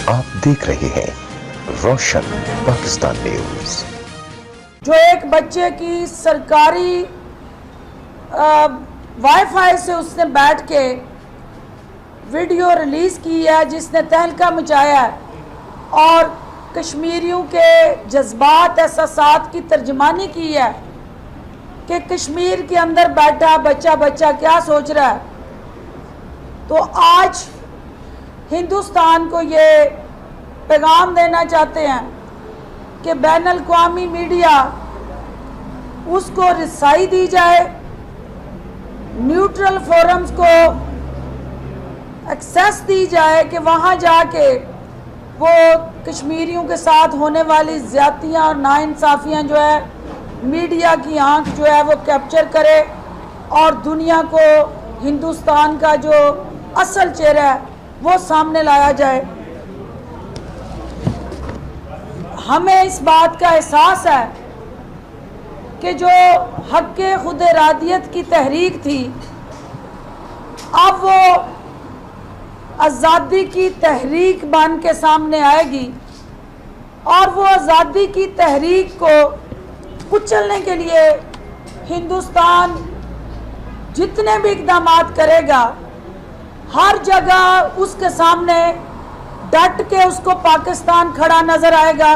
आप देख रहे हैं रोशन पाकिस्तान न्यूज। जो एक बच्चे की सरकारी वाईफाई से उसने बैठ के वीडियो रिलीज़ की है जिसने तहलका मचाया है और कश्मीरियों के जज्बात एहसासात की तर्जमानी की है कि कश्मीर के अंदर बैठा बच्चा क्या सोच रहा है। तो आज हिंदुस्तान को ये पैगाम देना चाहते हैं कि बैनुल अक़वामी मीडिया उसको रिसाई दी जाए, न्यूट्रल फोरम्स को एक्सेस दी जाए कि वहाँ जाके वो कश्मीरियों के साथ होने वाली ज़्यादतियाँ और नाइंसाफ़ियाँ जो है मीडिया की आंख जो है वो कैप्चर करे और दुनिया को हिंदुस्तान का जो असल चेहरा है वो सामने लाया जाए। हमें इस बात का एहसास है कि जो हक़ खुद इरादियत की तहरीक थी अब वो आज़ादी की तहरीक बन के सामने आएगी और वो आज़ादी की तहरीक को कुचलने के लिए हिंदुस्तान जितने भी इक़दाम करेगा हर जगह उसके सामने डट के उसको पाकिस्तान खड़ा नज़र आएगा।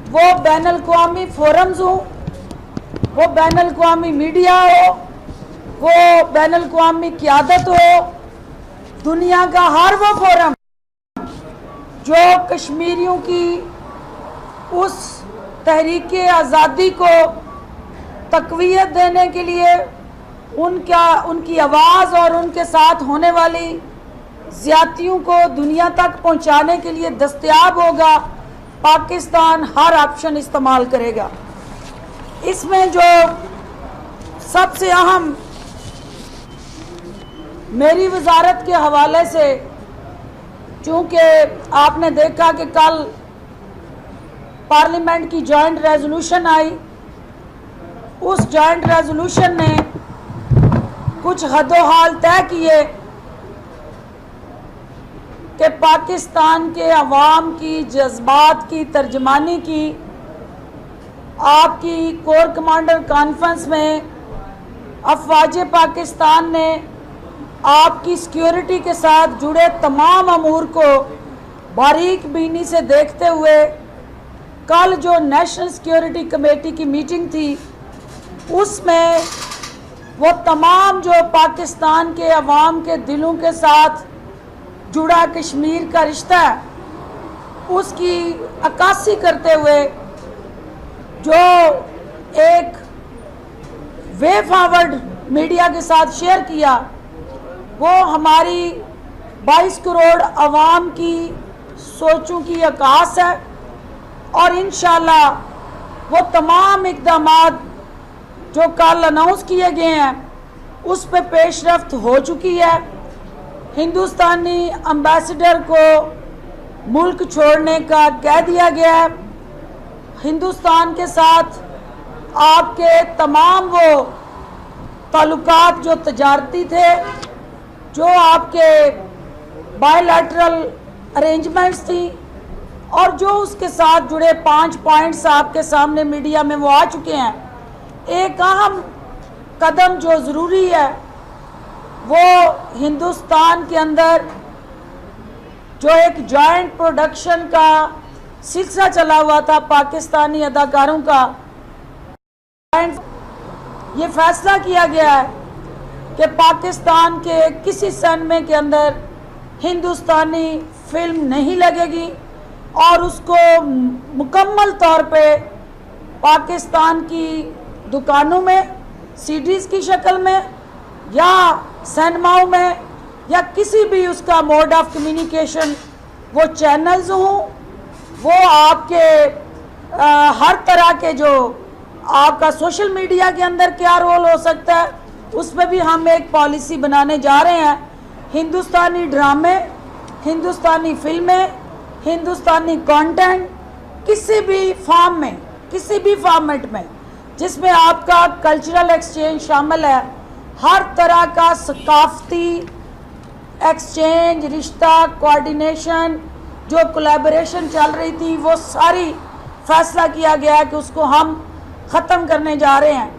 वो बैनुल अक़वामी फोरम्स हो, वो बैनुल अक़वामी मीडिया हो, वो बैनुल अक़वामी क़यादत हो, दुनिया का हर वो फोरम जो कश्मीरियों की उस तहरीक आज़ादी को तक़वियत देने के लिए उनकी आवाज़ और उनके साथ होने वाली ज़्यादतियों को दुनिया तक पहुंचाने के लिए दस्तयाब होगा, पाकिस्तान हर ऑप्शन इस्तेमाल करेगा। इसमें जो सबसे अहम मेरी वजारत के हवाले से, चूँकि आपने देखा कि कल पार्लियामेंट की जॉइंट रेजोल्यूशन आई, उस जॉइंट रेजोल्यूशन ने कुछ हदोहाल तय किए कि पाकिस्तान के अवाम की जज्बात की तर्जमानी की। आपकी कोर कमांडर कॉन्फ्रेंस में अफवाज पाकिस्तान ने आपकी सिक्योरिटी के साथ जुड़े तमाम अमूर को बारीक बीनी से देखते हुए कल जो नेशनल सिक्योरिटी कमेटी की मीटिंग थी उसमें वो तमाम जो पाकिस्तान के अवाम के दिलों के साथ जुड़ा कश्मीर का रिश्ता है उसकी अक्कासी करते हुए जो एक वे फॉरवर्ड मीडिया के साथ शेयर किया, वो हमारी 22 करोड़ अवाम की सोचों की अक्कास है और इंशाल्लाह वो तमाम इक़दामात जो कल अनाउंस किए गए हैं उस पर पेशरफ्त हो चुकी है। हिंदुस्तानी एम्बेसडर को मुल्क छोड़ने का कह दिया गया है। हिंदुस्तान के साथ आपके तमाम वो ताल्लुकात जो तजारती थे, जो आपके बायलैटरल अरेंजमेंट्स थी और जो उसके साथ जुड़े 5 पॉइंट्स आपके सामने मीडिया में वो आ चुके हैं। एक अहम कदम जो ज़रूरी है वो हिंदुस्तान के अंदर जो एक जॉइंट प्रोडक्शन का सिलसिला चला हुआ था पाकिस्तानी अदाकारों का, ये फैसला किया गया है कि पाकिस्तान के किसी सिनेमा के अंदर हिंदुस्तानी फिल्म नहीं लगेगी और उसको मुकम्मल तौर पे पाकिस्तान की दुकानों में सीडीज़ की शक्ल में या सिनेमाओं में या किसी भी उसका मोड ऑफ कम्युनिकेशन वो चैनल्स हों, वो आपके हर तरह के जो आपका सोशल मीडिया के अंदर क्या रोल हो सकता है उस पर भी हम एक पॉलिसी बनाने जा रहे हैं। हिंदुस्तानी ड्रामे, हिंदुस्तानी फिल्में, हिंदुस्तानी कंटेंट किसी भी फॉर्म में, किसी भी फॉर्मेट में जिसमें आपका कल्चरल एक्सचेंज शामिल है, हर तरह का सकाफती एक्सचेंज, रिश्ता, कोऑर्डिनेशन जो कोलैबोरेशन चल रही थी वो सारी फैसला किया गया कि उसको हम ख़त्म करने जा रहे हैं।